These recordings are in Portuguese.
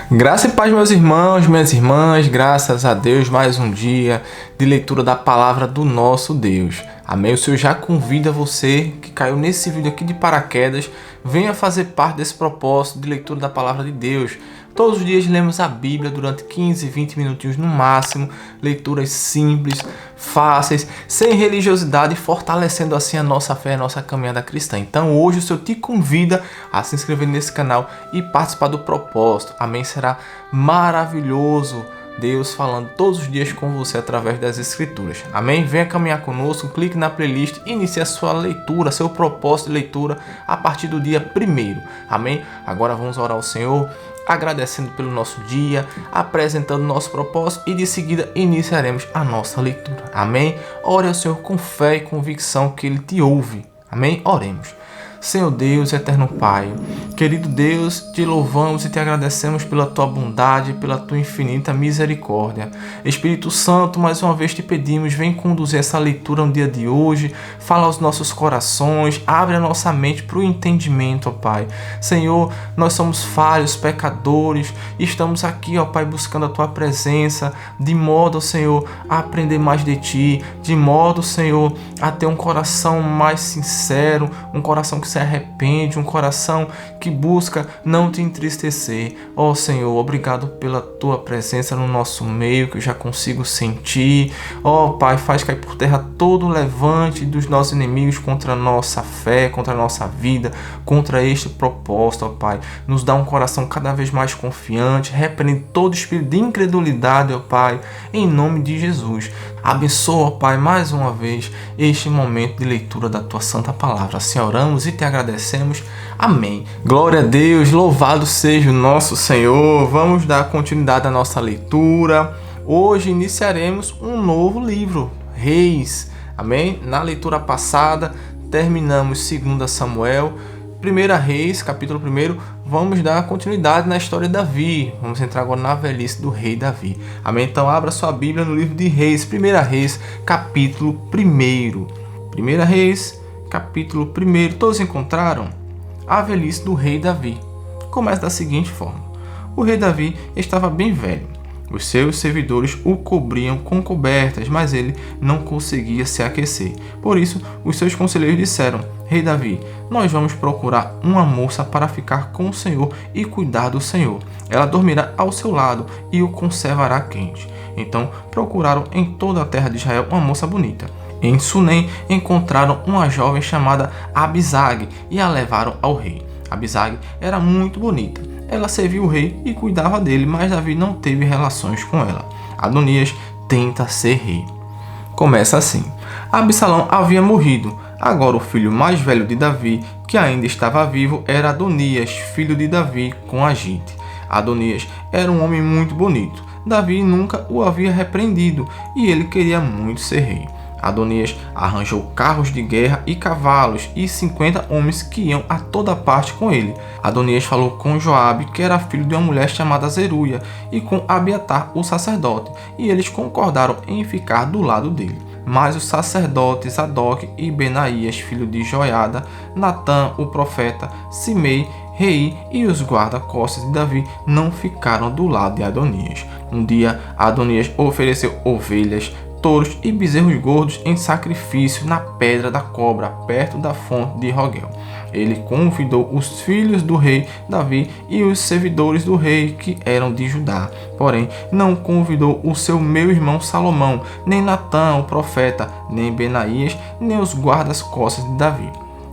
Graça e paz, meus irmãos, minhas irmãs, graças a Deus, mais um dia de leitura da palavra do nosso Deus. Amém? O Senhor já convida você que caiu nesse vídeo aqui de paraquedas, venha fazer parte desse propósito de leitura da palavra de Deus. Todos os dias lemos a Bíblia durante 15, 20 minutinhos no máximo, leituras simples, fáceis, sem religiosidade, fortalecendo assim a nossa fé, a nossa caminhada cristã. Então hoje o Senhor te convida a se inscrever nesse canal e participar do propósito. Amém? Será maravilhoso Deus falando todos os dias com você através das Escrituras. Amém? Venha caminhar conosco, clique na playlist e inicie a sua leitura, seu propósito de leitura a partir do dia 1º. Amém? Agora vamos orar ao Senhor, agradecendo pelo nosso dia, apresentando nosso propósito e de seguida iniciaremos a nossa leitura. Amém? Ore ao Senhor com fé e convicção que Ele te ouve. Amém? Oremos. Senhor Deus, eterno Pai, querido Deus, te louvamos e te agradecemos pela tua bondade, pela tua infinita misericórdia. Espírito Santo, mais uma vez te pedimos, vem conduzir essa leitura no dia de hoje, fala aos nossos corações, abre a nossa mente para o entendimento, ó Pai. Senhor, nós somos falhos, pecadores, estamos aqui, ó Pai, buscando a tua presença, de modo, Senhor, a aprender mais de ti, de modo, Senhor, a ter um coração mais sincero, um coração que se arrepende, um coração que busca não te entristecer. Ó Senhor, obrigado pela tua presença no nosso meio, que eu já consigo sentir. Ó Pai, faz cair por terra todo o levante dos nossos inimigos contra a nossa fé, contra a nossa vida, contra este propósito, ó Pai. Nos dá um coração cada vez mais confiante, repreende todo espírito de incredulidade, ó Pai, em nome de Jesus. Abençoa, ó Pai, mais uma vez este momento de leitura da tua santa palavra. Assim oramos e te agradecemos. Amém. Glória a Deus, louvado seja o nosso Senhor. Vamos dar continuidade à nossa leitura. Hoje iniciaremos um novo livro, Reis. Amém? Na leitura passada terminamos 2 Samuel, 1 Reis, capítulo 1, vamos dar continuidade na história de Davi. Vamos entrar agora na velhice do rei Davi. Amém? Então abra sua Bíblia no livro de Reis, 1 Reis, capítulo 1. 1 Reis, capítulo 1. Todos encontraram? A velhice do rei Davi. Começa da seguinte forma. O rei Davi estava bem velho. Os seus servidores o cobriam com cobertas, mas ele não conseguia se aquecer. Por isso, os seus conselheiros disseram: Rei Davi, nós vamos procurar uma moça para ficar com o Senhor e cuidar do Senhor. Ela dormirá ao seu lado e o conservará quente. Então procuraram em toda a terra de Israel uma moça bonita. Em Sunem encontraram uma jovem chamada Abisag e a levaram ao rei. Abisag era muito bonita. Ela serviu o rei e cuidava dele, mas Davi não teve relações com ela. Adonias tenta ser rei. Começa assim. Absalão havia morrido. Agora o filho mais velho de Davi, que ainda estava vivo, era Adonias, filho de Davi com Agite. Adonias era um homem muito bonito. Davi nunca o havia repreendido e ele queria muito ser rei. Adonias arranjou carros de guerra e cavalos e 50 homens que iam a toda parte com ele. Adonias falou com Joabe, que era filho de uma mulher chamada Zeruia, e com Abiatar, o sacerdote, e eles concordaram em ficar do lado dele. Mas os sacerdotes Zadok e Benaías, filho de Joiada, Natã, o profeta, Simei, rei e os guarda-costas de Davi não ficaram do lado de Adonias. Um dia, Adonias ofereceu ovelhas, touros e bezerros gordos em sacrifício na pedra da cobra, perto da fonte de Rogel. Ele convidou os filhos do rei Davi e os servidores do rei que eram de Judá. Porém, não convidou o seu meu-irmão Salomão, nem Natã, o profeta, nem Benaías, nem os guardas-costas de Davi.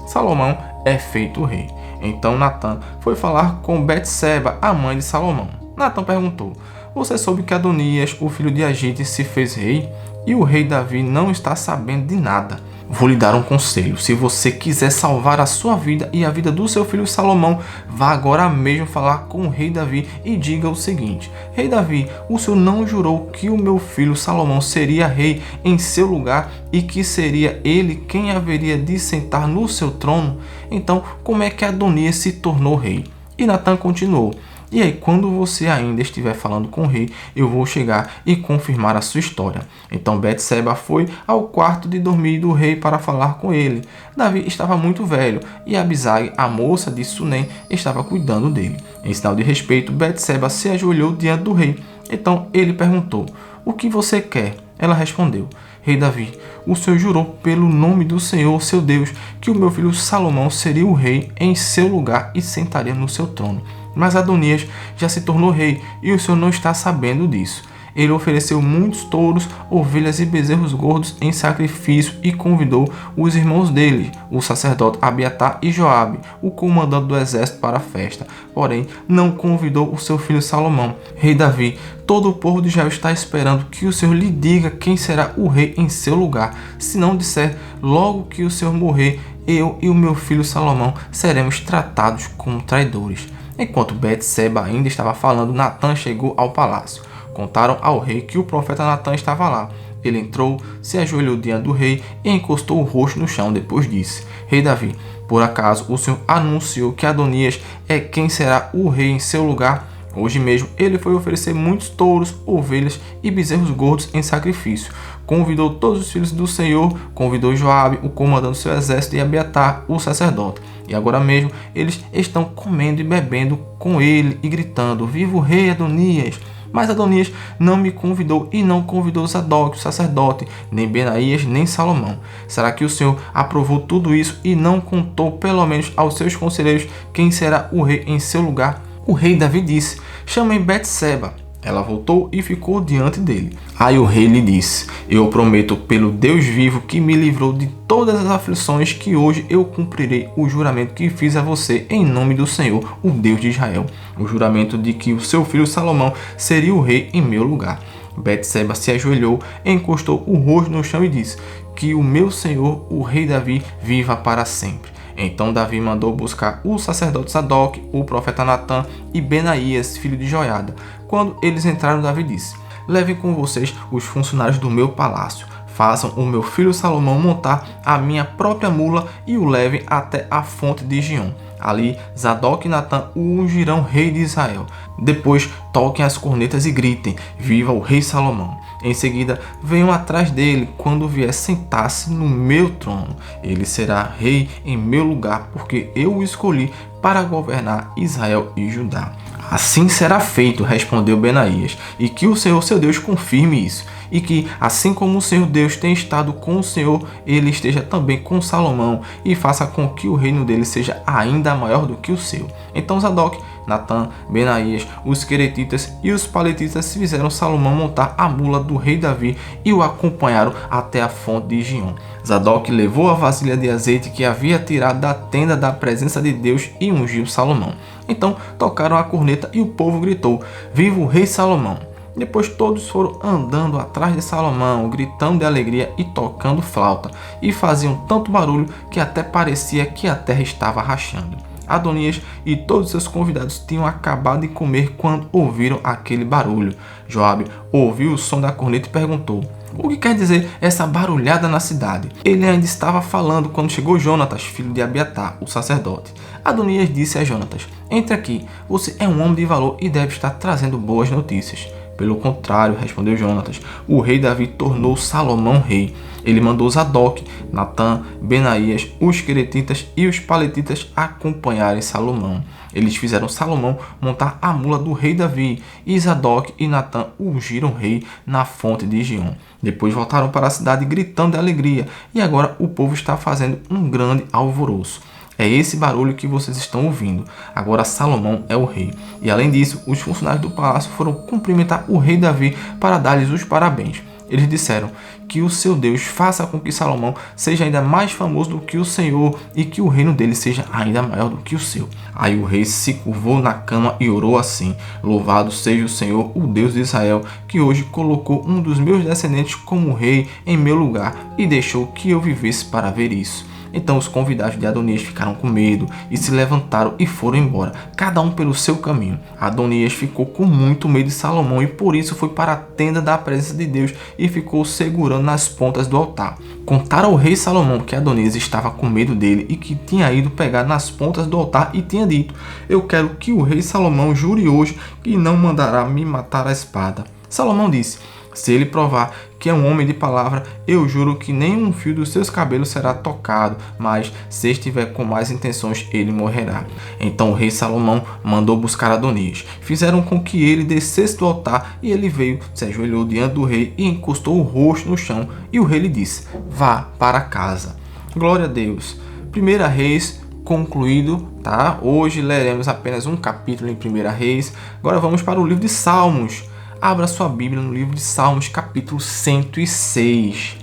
Salomão é feito rei. Então Natã foi falar com Betseba, a mãe de Salomão. Natã perguntou: Você soube que Adonias, o filho de Agite, se fez rei? E o rei Davi não está sabendo de nada. Vou lhe dar um conselho. Se você quiser salvar a sua vida e a vida do seu filho Salomão, vá agora mesmo falar com o rei Davi e diga o seguinte: Rei Davi, o senhor não jurou que o meu filho Salomão seria rei em seu lugar e que seria ele quem haveria de sentar no seu trono? Então, como é que Adonias se tornou rei? E Natã continuou: E aí, quando você ainda estiver falando com o rei, eu vou chegar e confirmar a sua história. Então Betseba foi ao quarto de dormir do rei para falar com ele. Davi estava muito velho e Abisai, a moça de Sunem, estava cuidando dele. Em sinal de respeito, Betseba se ajoelhou diante do rei. Então ele perguntou: "O que você quer?" Ela respondeu: "Rei Davi, o Senhor jurou pelo nome do Senhor, seu Deus, que o meu filho Salomão seria o rei em seu lugar e sentaria no seu trono. Mas Adonias já se tornou rei e o Senhor não está sabendo disso. Ele ofereceu muitos touros, ovelhas e bezerros gordos em sacrifício e convidou os irmãos dele, o sacerdote Abiatar e Joabe, o comandante do exército, para a festa. Porém, não convidou o seu filho Salomão. Rei Davi, todo o povo de Israel está esperando que o Senhor lhe diga quem será o rei em seu lugar. Se não disser, logo que o Senhor morrer, eu e o meu filho Salomão seremos tratados como traidores." Enquanto Betseba ainda estava falando, Natã chegou ao palácio. Contaram ao rei que o profeta Natã estava lá. Ele entrou, se ajoelhou diante do rei e encostou o rosto no chão. Depois disse: "Rei Davi, por acaso o Senhor anunciou que Adonias é quem será o rei em seu lugar? Hoje mesmo ele foi oferecer muitos touros, ovelhas e bezerros gordos em sacrifício. Convidou todos os filhos do Senhor, convidou Joabe, o comandante do seu exército, e Abiatar, o sacerdote. E agora mesmo eles estão comendo e bebendo com ele e gritando: 'Viva o rei Adonias!' Mas Adonias não me convidou e não convidou Zadok, o sacerdote, nem Benaías, nem Salomão. Será que o Senhor aprovou tudo isso e não contou pelo menos aos seus conselheiros quem será o rei em seu lugar?" O rei Davi disse: "Chamem Betseba." Ela voltou e ficou diante dele. Aí o rei lhe disse: "Eu prometo pelo Deus vivo que me livrou de todas as aflições que hoje eu cumprirei o juramento que fiz a você em nome do Senhor, o Deus de Israel. O juramento de que o seu filho Salomão seria o rei em meu lugar." Betseba se ajoelhou, encostou o rosto no chão e disse: "Que o meu senhor, o rei Davi, viva para sempre." Então Davi mandou buscar o sacerdote Zadok, o profeta Natã e Benaías, filho de Joiada. Quando eles entraram, Davi disse: "Levem com vocês os funcionários do meu palácio. Façam o meu filho Salomão montar a minha própria mula e o levem até a fonte de Gion. Ali, Zadok e Natã o ungirão rei de Israel. Depois, toquem as cornetas e gritem: 'Viva o rei Salomão!' Em seguida, venham atrás dele quando vier sentar-se no meu trono. Ele será rei em meu lugar, porque eu o escolhi para governar Israel e Judá." "Assim será feito", respondeu Benaías, "e que o Senhor seu Deus confirme isso, e que, assim como o Senhor Deus tem estado com o Senhor, ele esteja também com Salomão, e faça com que o reino dele seja ainda maior do que o seu." Então Zadok, Natã, Benaías, os queretitas e os paletitas fizeram Salomão montar a mula do rei Davi e o acompanharam até a fonte de Gion. Zadok levou a vasilha de azeite que havia tirado da tenda da presença de Deus e ungiu Salomão. Então tocaram a corneta e o povo gritou: "Viva o rei Salomão!" Depois todos foram andando atrás de Salomão, gritando de alegria e tocando flauta, e faziam tanto barulho que até parecia que a terra estava rachando. Adonias e todos seus convidados tinham acabado de comer quando ouviram aquele barulho. Joabe ouviu o som da corneta e perguntou: "O que quer dizer essa barulhada na cidade?" Ele ainda estava falando quando chegou Jonatas, filho de Abiatar, o sacerdote. Adonias disse a Jonatas: "Entre aqui, você é um homem de valor e deve estar trazendo boas notícias." "Pelo contrário", respondeu Jonatas, "o rei Davi tornou Salomão rei. Ele mandou Zadok, Natã, Benaías, os queretitas e os paletitas acompanharem Salomão. Eles fizeram Salomão montar a mula do rei Davi, e Zadok e Natã o ungiram rei na fonte de Gion. Depois voltaram para a cidade gritando de alegria, e agora o povo está fazendo um grande alvoroço. É esse barulho que vocês estão ouvindo. Agora Salomão é o rei." E além disso, os funcionários do palácio foram cumprimentar o rei Davi para dar-lhes os parabéns. Eles disseram: "Que o seu Deus faça com que Salomão seja ainda mais famoso do que o Senhor e que o reino dele seja ainda maior do que o seu." Aí o rei se curvou na cama e orou assim: "Louvado seja o Senhor, o Deus de Israel, que hoje colocou um dos meus descendentes como rei em meu lugar e deixou que eu vivesse para ver isso." Então os convidados de Adonias ficaram com medo e se levantaram e foram embora, cada um pelo seu caminho. Adonias ficou com muito medo de Salomão e por isso foi para a tenda da presença de Deus e ficou segurando nas pontas do altar. Contaram ao rei Salomão que Adonias estava com medo dele e que tinha ido pegar nas pontas do altar e tinha dito: eu quero que o rei Salomão jure hoje que não mandará me matar à espada. Salomão disse: se ele provar que é um homem de palavra, eu juro que nenhum fio dos seus cabelos será tocado, mas se estiver com más intenções, ele morrerá. Então o rei Salomão mandou buscar Adonias. Fizeram com que ele descesse do altar e ele veio, se ajoelhou diante do rei e encostou o rosto no chão. E o rei lhe disse: vá para casa. Glória a Deus. 1 Reis concluído, tá? Hoje leremos apenas um capítulo em 1 Reis. Agora vamos para o livro de Salmos. Abra sua Bíblia no livro de Salmos, capítulo 106.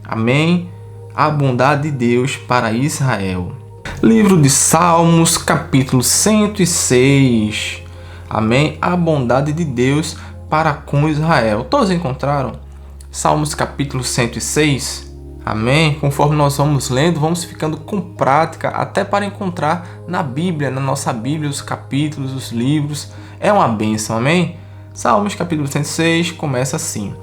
Amém? A bondade de Deus para Israel. Livro de Salmos, capítulo 106. Amém? A bondade de Deus para com Israel. Todos encontraram? Salmos, capítulo 106. Amém? Conforme nós vamos lendo, vamos ficando com prática até para encontrar na Bíblia, na nossa Bíblia, os capítulos, os livros. É uma bênção, amém? Salmos capítulo 106 começa assim: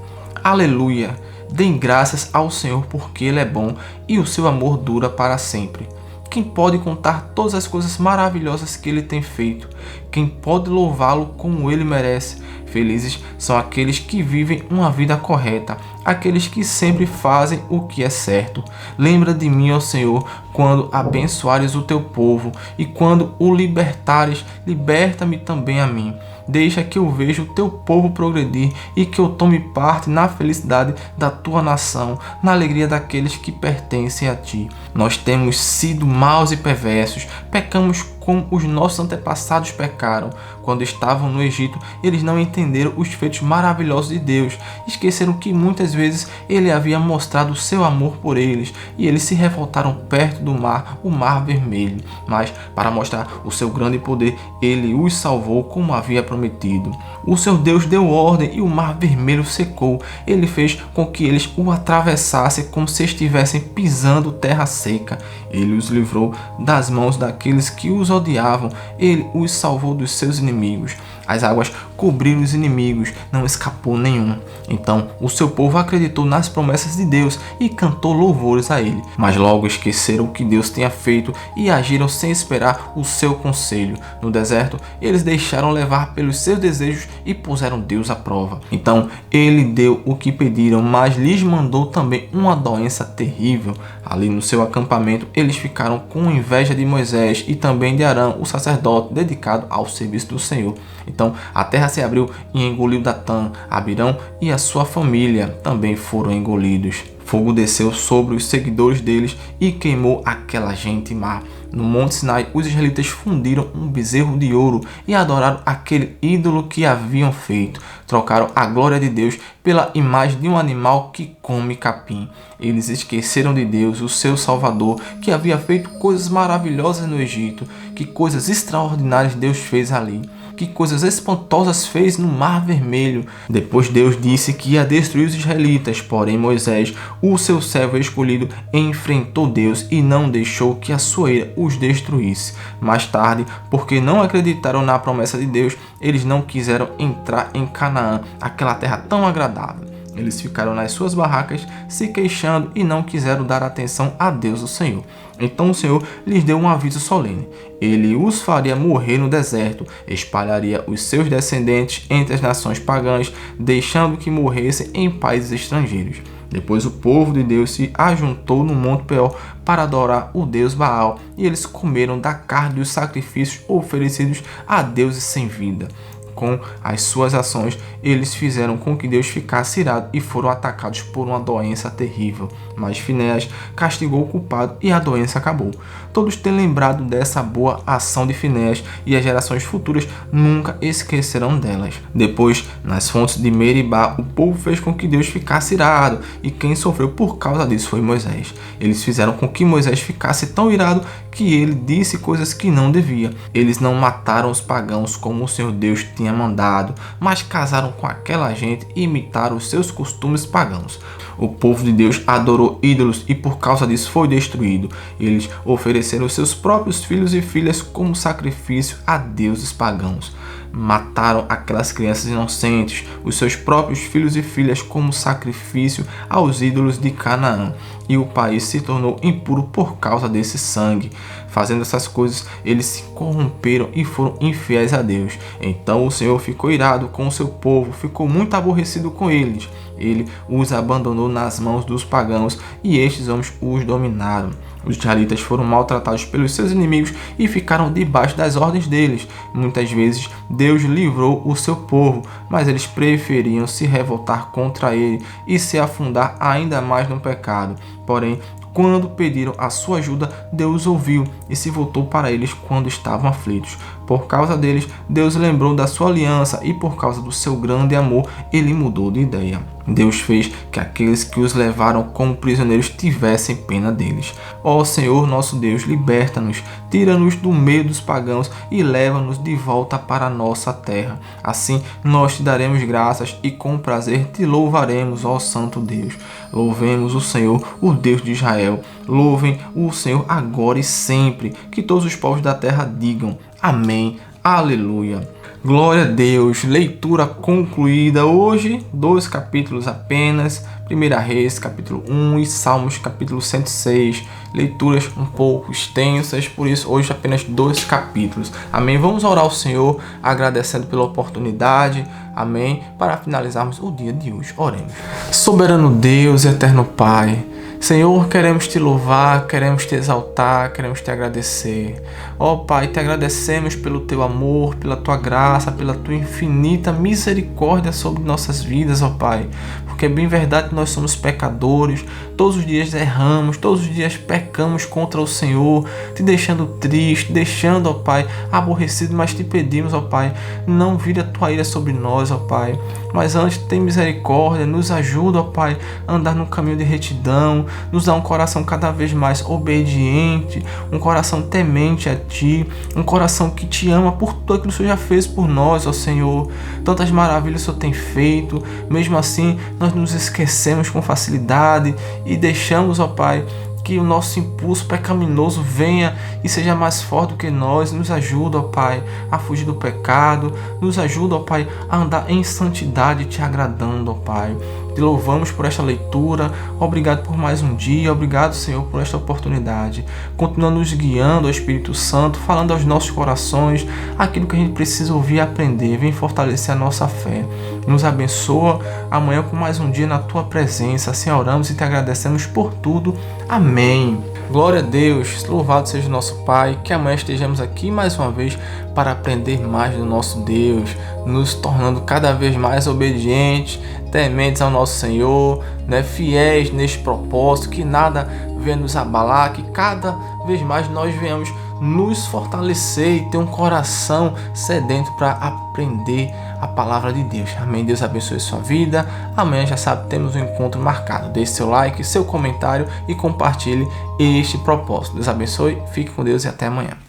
Aleluia! Deem graças ao Senhor porque Ele é bom e o seu amor dura para sempre. Quem pode contar todas as coisas maravilhosas que Ele tem feito? Quem pode louvá-lo como Ele merece? Felizes são aqueles que vivem uma vida correta, aqueles que sempre fazem o que é certo. Lembra de mim, ó Senhor, quando abençoares o teu povo e quando o libertares, liberta-me também a mim. Deixa que eu veja o teu povo progredir e que eu tome parte na felicidade da tua nação, na alegria daqueles que pertencem a ti. Nós temos sido maus e perversos, pecamos como os nossos antepassados pecaram. Quando estavam no Egito, eles não entenderam os feitos maravilhosos de Deus. Esqueceram que muitas vezes Ele havia mostrado o seu amor por eles e eles se revoltaram perto do mar, o Mar Vermelho. Mas, para mostrar o seu grande poder, Ele os salvou como havia prometido. O seu Deus deu ordem e o Mar Vermelho secou. Ele fez com que eles o atravessassem como se estivessem pisando terra seca. Ele os livrou das mãos daqueles que os odiavam. Ele os salvou dos seus inimigos. As águas cobriram os inimigos, não escapou nenhum. Então o seu povo acreditou nas promessas de Deus e cantou louvores a ele. Mas logo esqueceram o que Deus tinha feito e agiram sem esperar o seu conselho. No deserto, eles deixaram levar pelos seus desejos e puseram Deus à prova. Então ele deu o que pediram, mas lhes mandou também uma doença terrível. Ali no seu acampamento, eles ficaram com inveja de Moisés e também de Arão, o sacerdote dedicado ao serviço do Senhor. Então a terra se abriu e engoliu Datã, Abirão e a sua família também foram engolidos. Fogo desceu sobre os seguidores deles e queimou aquela gente má. No Monte Sinai, os israelitas fundiram um bezerro de ouro e adoraram aquele ídolo que haviam feito. Trocaram a glória de Deus pela imagem de um animal que come capim. Eles esqueceram de Deus, o seu Salvador, que havia feito coisas maravilhosas no Egito. Que coisas extraordinárias Deus fez ali. Que coisas espantosas fez no Mar Vermelho. Depois Deus disse que ia destruir os israelitas, porém Moisés, o seu servo escolhido, enfrentou Deus e não deixou que a sua ira os destruísse. Mais tarde, porque não acreditaram na promessa de Deus, eles não quiseram entrar em Canaã, aquela terra tão agradável. Eles ficaram nas suas barracas se queixando e não quiseram dar atenção a Deus o Senhor. Então o Senhor lhes deu um aviso solene. Ele os faria morrer no deserto, espalharia os seus descendentes entre as nações pagãs, deixando que morressem em países estrangeiros. Depois o povo de Deus se ajuntou no Monte Peor para adorar o Deus Baal, e eles comeram da carne dos sacrifícios oferecidos a deuses sem vida. Com as suas ações, eles fizeram com que Deus ficasse irado e foram atacados por uma doença terrível. Mas Finéias castigou o culpado e a doença acabou. Todos têm lembrado dessa boa ação de Finéias e as gerações futuras nunca esquecerão delas. Depois, nas fontes de Meribá, o povo fez com que Deus ficasse irado e quem sofreu por causa disso foi Moisés. Eles fizeram com que Moisés ficasse tão irado que ele disse coisas que não devia. Eles não mataram os pagãos como o Senhor Deus tinha mandado, mas casaram com aquela gente e imitaram os seus costumes pagãos. O povo de Deus adorou ídolos e por causa disso foi destruído. Eles ofereceram seus próprios filhos e filhas como sacrifício a deuses pagãos. Mataram aquelas crianças inocentes, os seus próprios filhos e filhas como sacrifício aos ídolos de Canaã. E o país se tornou impuro por causa desse sangue. Fazendo essas coisas, eles se corromperam e foram infiéis a Deus. Então o Senhor ficou irado com o seu povo, ficou muito aborrecido com eles. Ele os abandonou nas mãos dos pagãos e estes homens os dominaram. Os israelitas foram maltratados pelos seus inimigos e ficaram debaixo das ordens deles. Muitas vezes Deus livrou o seu povo, mas eles preferiam se revoltar contra ele e se afundar ainda mais no pecado. Porém, quando pediram a sua ajuda, Deus ouviu e se voltou para eles quando estavam aflitos. Por causa deles, Deus lembrou da sua aliança e por causa do seu grande amor, ele mudou de ideia. Deus fez que aqueles que os levaram como prisioneiros tivessem pena deles. Ó Senhor nosso Deus, liberta-nos, tira-nos do meio dos pagãos e leva-nos de volta para a nossa terra. Assim nós te daremos graças e com prazer te louvaremos, ó Santo Deus. Louvemos o Senhor, o Deus de Israel. Louvem o Senhor agora e sempre. Que todos os povos da terra digam amém, aleluia. Glória a Deus, leitura concluída. Hoje, 2 capítulos apenas, 1 Reis, capítulo 1 e Salmos, capítulo 106. Leituras um pouco extensas, por isso hoje apenas 2 capítulos. Amém? Vamos orar ao Senhor, agradecendo pela oportunidade. Amém? Para finalizarmos o dia de hoje, oremos. Soberano Deus e eterno Pai, Senhor, queremos te louvar, queremos te exaltar, queremos te agradecer. Ó Pai, te agradecemos pelo teu amor, pela tua graça, pela tua infinita misericórdia sobre nossas vidas, ó Pai. Porque é bem verdade que nós somos pecadores, todos os dias erramos, todos os dias pecamos contra o Senhor, te deixando triste, deixando, ó Pai, aborrecido, mas te pedimos, ó Pai, não vire a tua ira sobre nós, ó Pai. Mas antes, tem misericórdia, nos ajuda, ó Pai, a andar no caminho de retidão, nos dá um coração cada vez mais obediente, um coração temente a Ti, um coração que Te ama por tudo aquilo que o Senhor já fez por nós, ó Senhor. Tantas maravilhas o Senhor tem feito, mesmo assim nós nos esquecemos com facilidade e deixamos, ó Pai, que o nosso impulso pecaminoso venha e seja mais forte do que nós. Nos ajuda, ó Pai, a fugir do pecado. Nos ajuda, ó Pai, a andar em santidade, te agradando, ó Pai. Te louvamos por esta leitura. Obrigado por mais um dia. Obrigado, Senhor, por esta oportunidade. Continua nos guiando, ó Espírito Santo, falando aos nossos corações aquilo que a gente precisa ouvir e aprender. Vem fortalecer a nossa fé. Nos abençoa amanhã com mais um dia na Tua presença. Assim oramos e te agradecemos por tudo. Amém. Glória a Deus, louvado seja o nosso Pai, que amanhã estejamos aqui mais uma vez para aprender mais do nosso Deus, nos tornando cada vez mais obedientes, tementes ao nosso Senhor, fiéis neste propósito, que nada venha nos abalar, que cada vez mais nós venhamos nos fortalecer e ter um coração sedento para aprender a palavra de Deus. Amém. Deus abençoe sua vida. Amanhã, já sabe, temos um encontro marcado. Deixe seu like, seu comentário e compartilhe este propósito. Deus abençoe, fique com Deus e até amanhã.